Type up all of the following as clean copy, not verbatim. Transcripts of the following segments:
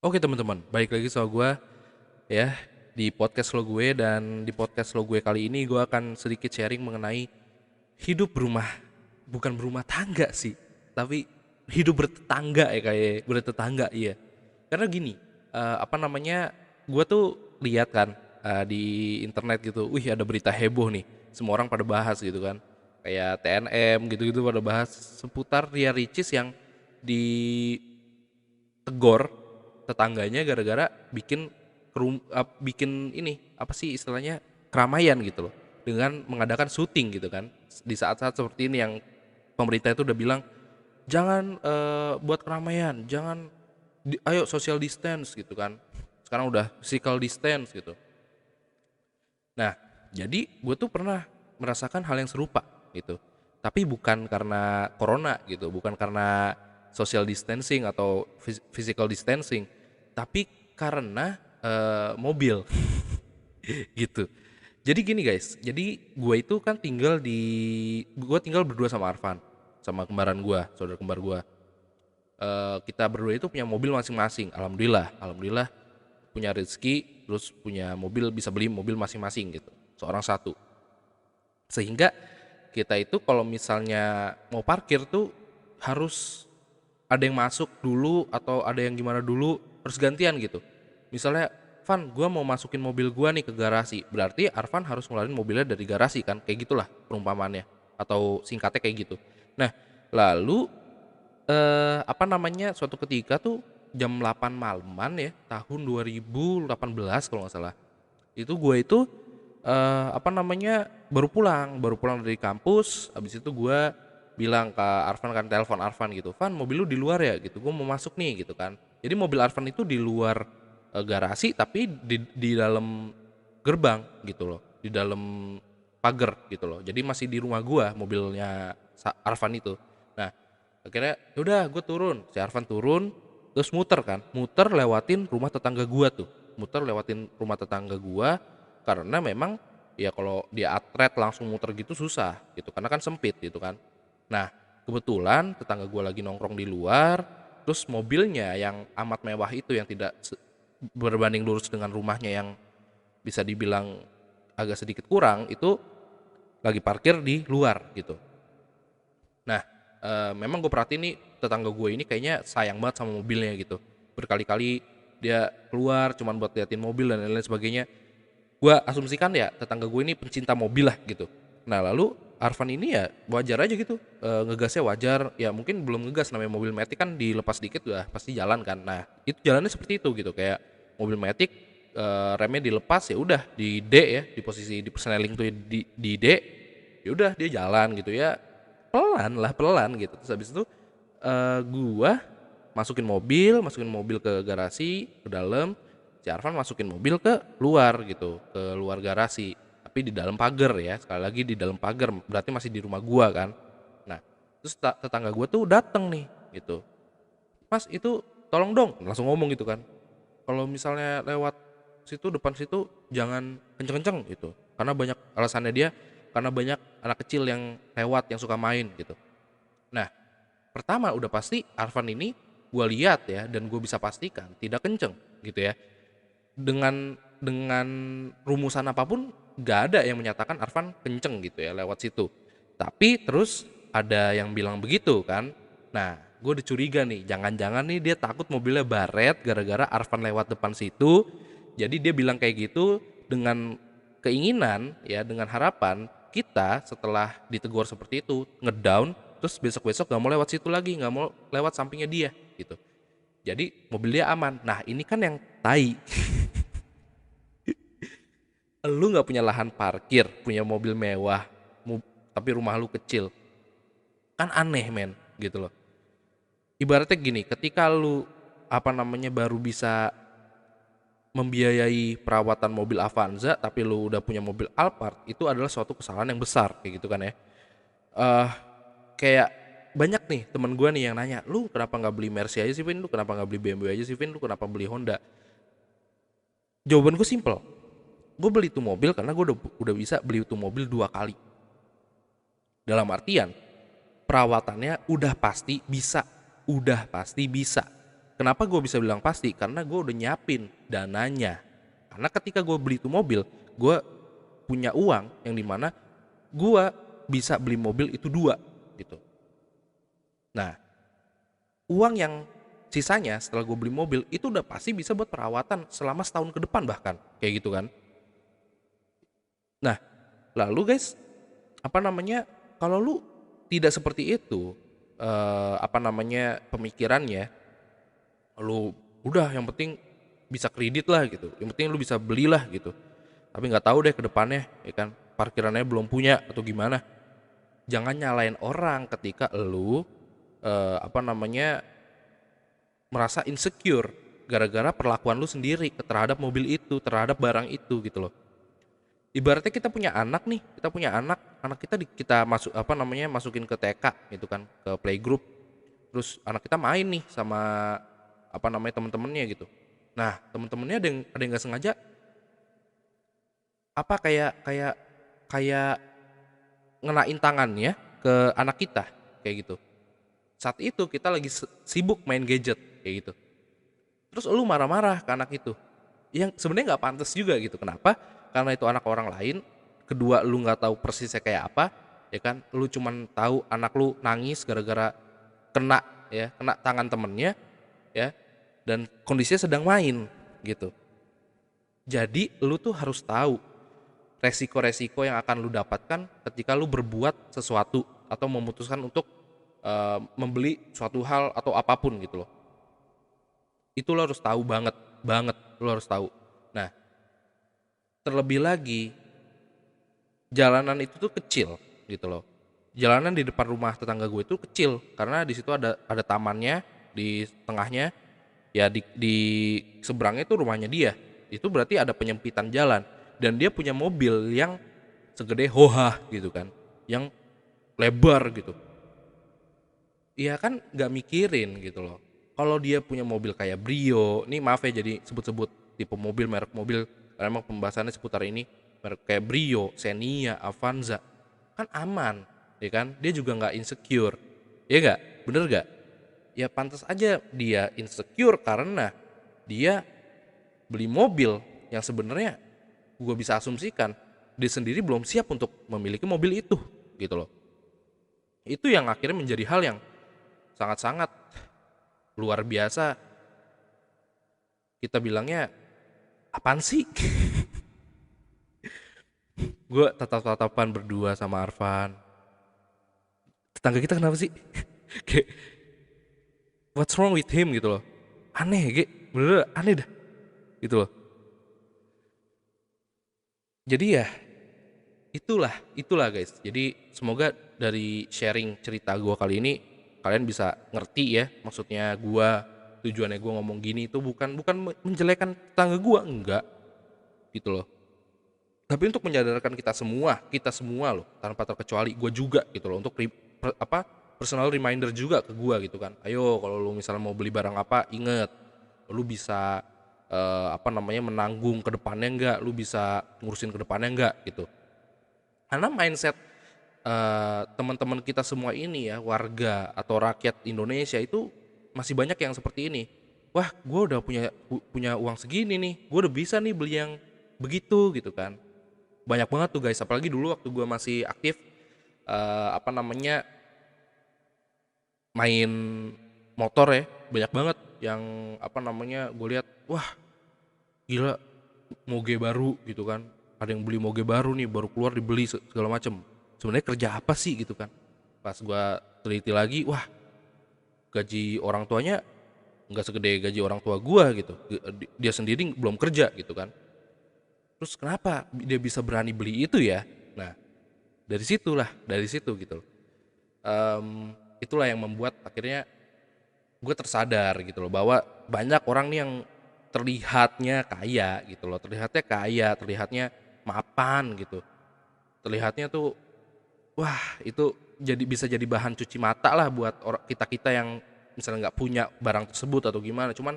Oke teman-teman, balik lagi sama gue ya di podcast lo gue, dan di podcast lo gue kali ini gue akan sedikit sharing mengenai hidup berumah, bukan berumah tangga sih, tapi hidup bertetangga ya, kayak bertetangga, iya. Karena gini, apa namanya, gue tuh lihat kan di internet gitu, wih ada berita heboh nih, semua orang pada bahas gitu kan, kayak TNM gitu-gitu pada bahas seputar Ria Ricis yang ditegor tetangganya gara-gara bikin ini apa sih istilahnya, keramaian gitu loh, dengan mengadakan syuting gitu kan di saat-saat seperti ini yang pemerintah itu udah bilang jangan buat keramaian, jangan ayo social distance gitu kan, sekarang udah physical distance gitu. Nah, jadi gue tuh pernah merasakan hal yang serupa gitu. Tapi bukan karena corona gitu, bukan karena social distancing atau physical distancing, tapi karena mobil gitu. Jadi gini guys, jadi gue itu kan gue tinggal berdua sama Arfan, sama kembaran gue, saudara kembar gue. Kita berdua itu punya mobil masing-masing, alhamdulillah, alhamdulillah punya rezeki, terus punya mobil, bisa beli mobil masing-masing gitu, seorang satu. Sehingga kita itu kalau misalnya mau parkir tuh harus ada yang masuk dulu atau ada yang gimana dulu, harus gantian gitu. Misalnya, Van, gue mau masukin mobil gue nih ke garasi, berarti Arvan harus ngeluarin mobilnya dari garasi kan, kayak gitulah perumpamannya, atau singkatnya kayak gitu. Nah, lalu apa namanya, suatu ketika tuh jam 8 malaman ya, tahun 2018 kalau nggak salah. Itu gue itu apa namanya, baru pulang dari kampus. Habis itu gue bilang ke Arfan kan, telepon Arfan gitu, Van mobil lu di luar ya gitu, gue mau masuk nih gitu kan. Jadi mobil Arfan itu di luar garasi, tapi di dalam gerbang gitu loh, di dalam pagar gitu loh, jadi masih di rumah gue mobilnya Arfan itu. Nah, akhirnya yaudah gue turun, si Arfan turun, terus muter kan, muter lewatin rumah tetangga gue tuh, muter lewatin rumah tetangga gue, karena memang ya kalau dia atret langsung muter gitu susah gitu, karena kan sempit gitu kan. Nah, kebetulan tetangga gue lagi nongkrong di luar, terus mobilnya yang amat mewah itu, yang tidak berbanding lurus dengan rumahnya yang bisa dibilang agak sedikit kurang, itu lagi parkir di luar gitu. Nah, memang gue perhatiin nih tetangga gue ini kayaknya sayang banget sama mobilnya gitu. Berkali-kali dia keluar cuman buat liatin mobil dan lain-lain sebagainya. Gue asumsikan ya tetangga gue ini pencinta mobil lah gitu. Nah, lalu Arvan ini ya wajar aja gitu, ngegasnya wajar. Ya mungkin belum ngegas, namanya mobil Matic kan dilepas dikit udah pasti jalan kan. Nah, itu jalannya seperti itu gitu, kayak mobil Matic, remnya dilepas ya udah di D ya, di posisi di persneling tuh di D, ya udah dia jalan gitu ya, pelan lah, pelan gitu. Terus habis itu gua masukin mobil ke garasi, ke dalam. Si Arfan masukin mobil ke luar gitu, ke luar garasi, tapi di dalam pagar ya, sekali lagi di dalam pagar, berarti masih di rumah gua kan. Nah, terus tetangga gua tuh dateng nih gitu, Mas itu tolong dong, langsung ngomong gitu kan, kalau misalnya lewat situ, depan situ jangan kenceng-kenceng gitu, karena banyak alasannya dia, karena banyak anak kecil yang lewat yang suka main gitu. Nah, pertama udah pasti Arfan ini gue lihat ya, dan gue bisa pastikan tidak kenceng gitu ya. Dengan rumusan apapun gak ada yang menyatakan Arfan kenceng gitu ya lewat situ. Tapi terus ada yang bilang begitu kan. Nah, gue udah curiga nih, jangan-jangan nih dia takut mobilnya baret gara-gara Arfan lewat depan situ. Jadi dia bilang kayak gitu dengan keinginan ya, dengan harapan kita setelah ditegur seperti itu ngedown, terus besok-besok gak mau lewat situ lagi, gak mau lewat sampingnya dia gitu. Jadi mobil dia aman. Nah, ini kan yang tai. Lu nggak punya lahan parkir, punya mobil mewah, tapi rumah lu kecil, kan aneh men gitu loh. Ibaratnya gini, ketika lu apa namanya baru bisa membiayai perawatan mobil Avanza, tapi lu udah punya mobil Alphard, itu adalah suatu kesalahan yang besar kayak gitu kan ya. eh Kayak banyak nih teman gue nih yang nanya, lu kenapa nggak beli Mercy aja sih Vin, lu kenapa nggak beli BMW aja sih Vin, lu kenapa beli Honda. Jawaban gue simple, gue beli tuh mobil karena gue udah bisa beli tuh mobil 2 kali. Dalam artian perawatannya udah pasti bisa, udah pasti bisa. Kenapa gue bisa bilang pasti? Karena gue udah nyiapin dananya. Karena ketika gue beli itu mobil, gue punya uang yang dimana gue bisa beli mobil itu 2 gitu. Nah, uang yang sisanya setelah gue beli mobil itu udah pasti bisa buat perawatan selama setahun ke depan bahkan kayak gitu kan. Nah, lalu guys, apa namanya, kalau lu tidak seperti itu, apa namanya, pemikirannya, lu udah yang penting bisa kredit lah gitu, yang penting lu bisa belilah gitu, tapi nggak tahu deh ke depannya ya kan, parkirannya belum punya atau gimana. Jangan nyalain orang ketika lu apa namanya, merasa insecure gara-gara perlakuan lu sendiri terhadap mobil itu, terhadap barang itu gitu loh. Ibaratnya kita punya anak nih, kita punya anak kita kita masuk apa namanya, masukin ke TK gitu kan, ke playgroup. Terus anak kita main nih sama apa namanya, teman-temannya gitu. Nah, teman-temannya ada yang nggak sengaja apa kayak kayak kayak ngenain tangannya ke anak kita kayak gitu. Saat itu kita lagi sibuk main gadget kayak gitu. Terus lu marah-marah ke anak itu. Yang sebenarnya nggak pantas juga gitu. Kenapa? Karena itu anak orang lain. Kedua, lu nggak tahu persisnya kayak apa, ya kan? Lu cuman tahu anak lu nangis gara-gara kena kena tangan temennya, ya, dan kondisinya sedang main gitu. Jadi lu tuh harus tahu resiko-resiko yang akan lu dapatkan ketika lu berbuat sesuatu atau memutuskan untuk membeli suatu hal atau apapun gitu loh. Itu lo harus tahu banget, banget lo harus tahu. Nah, terlebih lagi jalanan itu tuh kecil gitu loh. Jalanan di depan rumah tetangga gue itu kecil karena di situ ada tamannya di tengahnya, ya di seberangnya itu rumahnya dia. Itu berarti ada penyempitan jalan dan dia punya mobil yang segede Hoha gitu kan, yang lebar gitu. Iya kan nggak mikirin gitu loh. Kalau dia punya mobil kayak Brio, nih maaf ya jadi sebut-sebut tipe mobil, merek mobil, karena emang pembahasannya seputar ini, merek kayak Brio, Xenia, Avanza, kan aman, ya kan? Dia juga nggak insecure, ya nggak? Bener nggak? Ya pantas aja dia insecure karena dia beli mobil yang sebenarnya gue bisa asumsikan dia sendiri belum siap untuk memiliki mobil itu, gitu loh. Itu yang akhirnya menjadi hal yang sangat-sangat luar biasa. Kita bilangnya apaan sih? Gue tatap-tatapan berdua sama Arfan. Tetangga kita kenapa sih? Kayak what's wrong with him gitu loh. Aneh kayak bener aneh dah gitu loh. Jadi ya itulah guys. Jadi semoga dari sharing cerita gue kali ini kalian bisa ngerti ya, maksudnya gue, tujuannya gue ngomong gini itu bukan menjelekan tetangga gue, enggak gitu loh. Tapi untuk menyadarkan kita semua loh, tanpa terkecuali gue juga gitu loh, untuk personal reminder juga ke gue gitu kan. Ayo kalau lu misalnya mau beli barang apa, inget lu bisa apa namanya, menanggung ke depannya enggak, lu bisa ngurusin ke depannya enggak gitu. Karena mindset teman-teman kita semua ini ya, warga atau rakyat Indonesia itu masih banyak yang seperti ini. Wah, gue udah punya uang segini nih, gue udah bisa nih beli yang begitu gitu kan. Banyak banget tuh guys, apalagi dulu waktu gue masih aktif apa namanya, main motor ya, banyak banget yang apa namanya, gue lihat wah gila, moge baru gitu kan, ada yang beli moge baru nih, baru keluar dibeli segala macem. Sebenarnya kerja apa sih gitu kan, pas gue teliti lagi, wah gaji orang tuanya nggak segede gaji orang tua gue gitu, dia sendiri belum kerja gitu kan. Terus kenapa dia bisa berani beli itu ya? Nah, dari situ gitu loh. Itulah yang membuat akhirnya gue tersadar gitu loh, bahwa banyak orang nih yang terlihatnya kaya gitu loh, terlihatnya mapan gitu, terlihatnya tuh wah itu bisa jadi bahan cuci mata lah buat orang kita yang misalnya nggak punya barang tersebut atau gimana. Cuman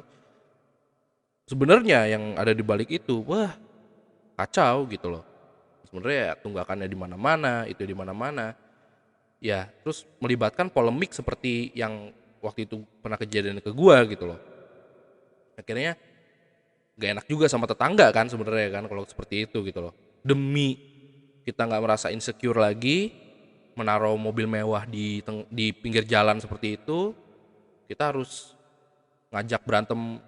sebenarnya yang ada di balik itu wah kacau gitu loh. Sebenarnya ya tunggakannya di mana-mana, itu di mana-mana. Ya, terus melibatkan polemik seperti yang waktu itu pernah kejadian ke gua gitu loh. Akhirnya gak enak juga sama tetangga kan sebenarnya kan kalau seperti itu gitu loh. Demi kita nggak merasa insecure lagi, menaruh mobil mewah di pinggir jalan seperti itu, kita harus ngajak berantem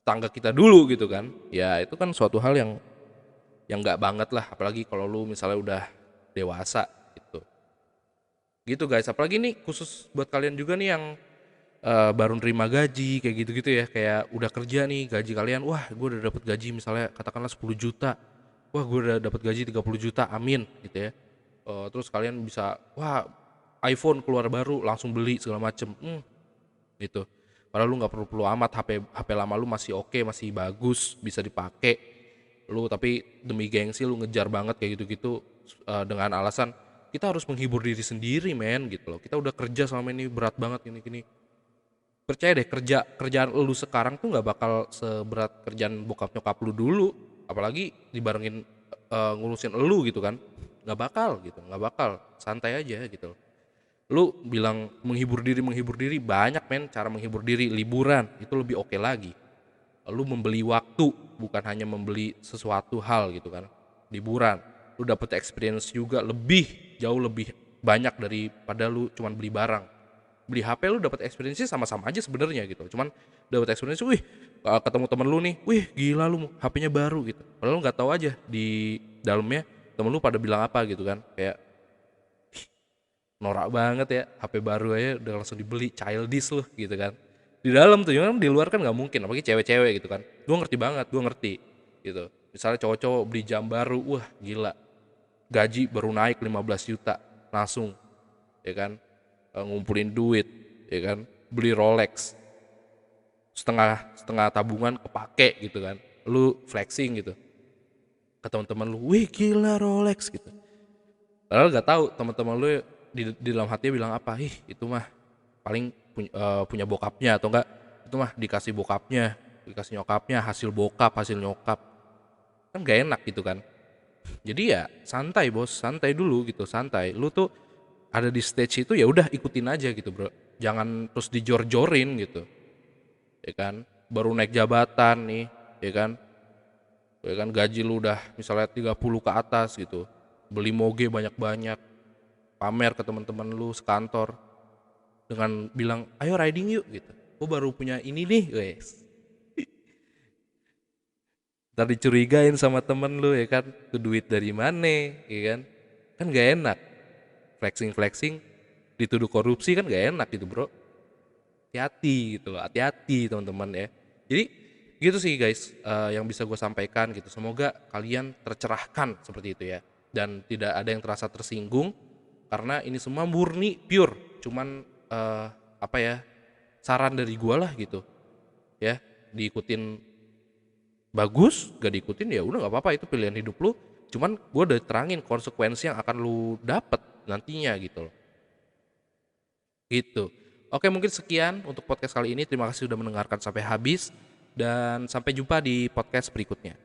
tetangga kita dulu gitu kan. Ya itu kan suatu hal yang nggak banget lah, apalagi kalau lu misalnya udah dewasa gitu. Gitu guys, apalagi nih khusus buat kalian juga nih yang baru nerima gaji kayak gitu-gitu ya, kayak udah kerja nih gaji kalian, wah gue udah dapet gaji misalnya katakanlah 10 juta, wah gue udah dapet gaji 30 juta, amin gitu ya. Terus kalian bisa, wah iPhone keluar baru langsung beli segala macem, gitu. Padahal lu nggak perlu amat, HP HP lama lu masih oke, masih bagus, bisa dipakai. Lu tapi demi gengsi lu ngejar banget kayak gitu-gitu, dengan alasan kita harus menghibur diri sendiri men gitu loh. Kita udah kerja selama ini berat banget gini-gini. Percaya deh, kerjaan lu sekarang tuh nggak bakal seberat kerjaan bokap nyokap lu dulu, apalagi dibarengin ngurusin elu gitu kan. Nggak bakal gitu, nggak bakal, santai aja gitu. Lu bilang menghibur diri banyak men, cara menghibur diri, liburan itu lebih oke lagi. Lu membeli waktu, bukan hanya membeli sesuatu hal gitu kan. Liburan lu dapet experience juga, jauh lebih banyak daripada lu cuman beli barang. Beli HP lu dapat experience sama-sama aja sebenarnya gitu, cuman dapat experience, wih ketemu temen lu nih, wih gila lu HP-nya baru gitu, padahal lu nggak tahu aja di dalamnya temen lu pada bilang apa gitu kan, kayak norak banget ya, HP baru aja udah langsung dibeli, childish lu gitu kan. Di dalam tuh, cuman di luar kan nggak mungkin, apalagi cewek-cewek gitu kan. Gue ngerti banget, gue ngerti gitu. Misalnya cowok-cowok beli jam baru, wah gila, gaji baru naik 15 juta langsung, ya kan. Ngumpulin duit, ya kan, beli Rolex, setengah setengah tabungan kepake gitu kan, lu flexing gitu ke teman-teman lu, wih gila Rolex gitu. Padahal gak tahu teman-teman lu di dalam hatinya bilang apa, ih itu mah paling punya bokapnya, atau enggak itu mah dikasih bokapnya, dikasih nyokapnya, hasil bokap, hasil nyokap, kan gak enak gitu kan. Jadi ya santai bos, santai dulu gitu, santai. Lu tuh ada di stage itu ya udah ikutin aja gitu bro, jangan terus dijor-jorin gitu, ya kan. Baru naik jabatan nih, ya kan, gaji lu udah misalnya 30 ke atas gitu, beli moge banyak-banyak, pamer ke teman-teman lu sekantor dengan bilang ayo riding yuk gitu, gue baru punya ini nih guys. Ntar dicurigain sama temen lu, ya kan, tuh duit dari mana, ya kan gak enak. Flexing flexing dituduh korupsi kan gak enak gitu bro. Hati-hati gitu loh, hati-hati teman-teman ya. Jadi gitu sih guys, yang bisa gue sampaikan gitu. Semoga kalian tercerahkan seperti itu ya, dan tidak ada yang terasa tersinggung karena ini semua murni pure, cuman apa ya, saran dari gue lah gitu ya. Diikutin bagus, gak diikutin ya udah nggak apa-apa, itu pilihan hidup lu. Cuman gue udah terangin konsekuensi yang akan lu dapet nantinya gitu loh. Gitu. Oke, mungkin sekian untuk podcast kali ini. Terima kasih sudah mendengarkan sampai habis dan sampai jumpa di podcast berikutnya.